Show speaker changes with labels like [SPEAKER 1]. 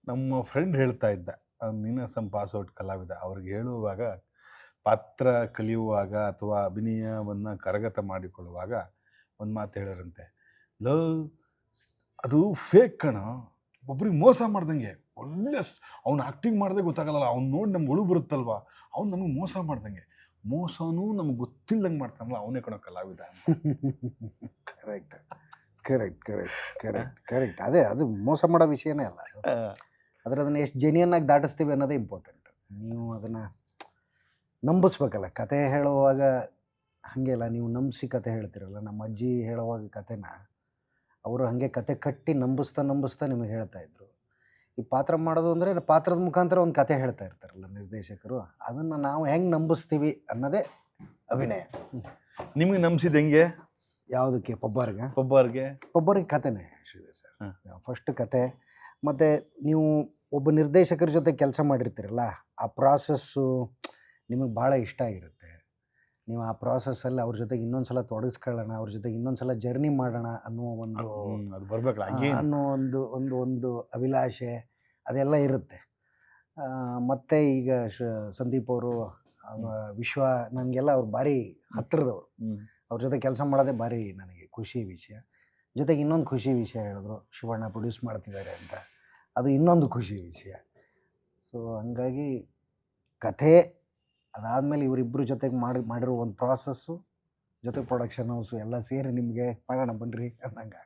[SPEAKER 1] ನಮ್ಮ ಫ್ರೆಂಡ್ ಹೇಳ್ತಾ ಇದ್ದ, ನೀನಾಸಂ ಪಾಸ್ಔಟ್ ಕಲಾವಿದ. ಅವ್ರಿಗೆ ಹೇಳುವಾಗ, ಪಾತ್ರ ಕಲಿಯುವಾಗ ಅಥವಾ ಅಭಿನಯವನ್ನು ಕರಗತ ಮಾಡಿಕೊಳ್ಳುವಾಗ ಒಂದು ಮಾತು ಹೇಳೋರಂತೆ, ಲವ್ ಅದು ಫೇಕ್ ಕಣೋ, ಒಬ್ರಿಗೆ ಮೋಸ ಮಾಡ್ದಂಗೆ. ಒಳ್ಳೆ ಅವ್ನು ಆ್ಯಕ್ಟಿಂಗ್ ಮಾಡಿದೆ ಗೊತ್ತಾಗಲ್ಲ, ಅವ್ನು ನೋಡಿ ನಮ್ಗೆ ಒಳು ಬರುತ್ತಲ್ವ, ಅವ್ನು ನಮಗೆ ಮೋಸ ಮಾಡ್ದಂಗೆ. ಮೋಸನೂ ನಮ್ಗೆ ಗೊತ್ತಿಲ್ಲದಂಗೆ ಮಾಡ್ತಾನಲ್ಲ, ಅವನೇ ಕಣೋ ಕಲಾವಿದ ಅಂತ.
[SPEAKER 2] Correct correct correct correct correct. ಅದೇ ಅದು ಮೋಸ ಮಾಡೋ ವಿಷಯನೇ ಅಲ್ಲ. ಆದರೆ ಅದನ್ನು ಎಷ್ಟು ಜೆನ್ಯನ್ ಆಗಿ ದಾಟಿಸ್ತೀವಿ ಅನ್ನೋದೇ ಇಂಪಾರ್ಟೆಂಟ್. ನೀವು ಅದನ್ನು ನಂಬಿಸ್ಬೇಕಲ್ಲ. ಕತೆ ಹೇಳುವಾಗ ಹಾಗೆ ಅಲ್ಲ, ನೀವು ನಂಬಿಸಿ ಕತೆ ಹೇಳ್ತಿರಲ್ಲ. ನಮ್ಮ ಅಜ್ಜಿ ಹೇಳುವಾಗ ಕತೆನ ಅವರು ಹಾಗೆ ಕತೆ ಕಟ್ಟಿ ನಂಬಿಸ್ತಾ ನಂಬಿಸ್ತಾ ನಿಮಗೆ ಹೇಳ್ತಾ ಇದ್ರು. ಈ ಪಾತ್ರ ಮಾಡೋದು ಅಂದರೆ ಪಾತ್ರದ ಮುಖಾಂತರ ಒಂದು ಕತೆ ಹೇಳ್ತಾ ಇರ್ತಾರಲ್ಲ ನಿರ್ದೇಶಕರು, ಅದನ್ನು ನಾವು ಹೆಂಗೆ ನಂಬಿಸ್ತೀವಿ ಅನ್ನೋದೇ ಅಭಿನಯ.
[SPEAKER 1] ನಿಮಗೆ ನಂಬಿಸಿದ ಹೆಂಗೆ?
[SPEAKER 2] ಯಾವುದಕ್ಕೆ? ಪಬ್ಬರ್ಗೆ ಕತೆನೇ ಶ್ರೀಧರ್ ಸರ್. ಫಸ್ಟ್ ಕತೆ. ಮತ್ತು ನೀವು ಒಬ್ಬ ನಿರ್ದೇಶಕರ ಜೊತೆ ಕೆಲಸ ಮಾಡಿರ್ತೀರಲ್ಲ, ಆ ಪ್ರಾಸೆಸ್ಸು ನಿಮಗೆ ಭಾಳ ಇಷ್ಟ ಆಗಿರುತ್ತೆ. ನೀವು ಆ ಪ್ರಾಸೆಸ್ಸಲ್ಲಿ ಅವ್ರ ಜೊತೆಗೆ ಇನ್ನೊಂದು ಸಲ ತೊಡಗಿಸ್ಕೊಳ್ಳೋಣ, ಅವ್ರ ಜೊತೆಗೆ ಇನ್ನೊಂದು ಸಲ ಜರ್ನಿ ಮಾಡೋಣ ಅನ್ನೋ ಒಂದು
[SPEAKER 1] ಅದು ಬರಬೇಕಲ್ಲ
[SPEAKER 2] ಅನ್ನೋ ಒಂದು ಅಭಿಲಾಷೆ ಅದೆಲ್ಲ ಇರುತ್ತೆ. ಮತ್ತು ಈಗ ಸಂದೀಪ್ ಅವರು, ವಿಶ್ವ, ನನಗೆಲ್ಲ ಅವ್ರು ಭಾರಿ ಹತ್ತಿರದವರು. ಅವ್ರ ಜೊತೆ ಕೆಲಸ ಮಾಡೋದೇ ಭಾರಿ ನನಗೆ ಖುಷಿ ವಿಷಯ. ಜೊತೆಗೆ ಇನ್ನೊಂದು ಖುಷಿ ವಿಷಯ ಹೇಳಿದ್ರು, ಶಿವಣ್ಣ ಪ್ರೊಡ್ಯೂಸ್ ಮಾಡ್ತಿದ್ದಾರೆ ಅಂತ. ಅದು ಇನ್ನೊಂದು ಖುಷಿ ವಿಷಯ. ಸೊ ಹಂಗಾಗಿ ಕಥೆ ಅದಾದಮೇಲೆ ಇವರಿಬ್ಬರು ಜೊತೆಗೆ ಮಾಡಿರೋ ಒಂದು ಪ್ರಾಸೆಸ್ಸು, ಜೊತೆಗೆ ಪ್ರೊಡಕ್ಷನ್ ಹೌಸು ಎಲ್ಲ ಸೇರಿ ನಿಮಗೆ ಮಾಡೋಣ ಬನ್ನಿರಿ ಅನ್ನಂಗೆ.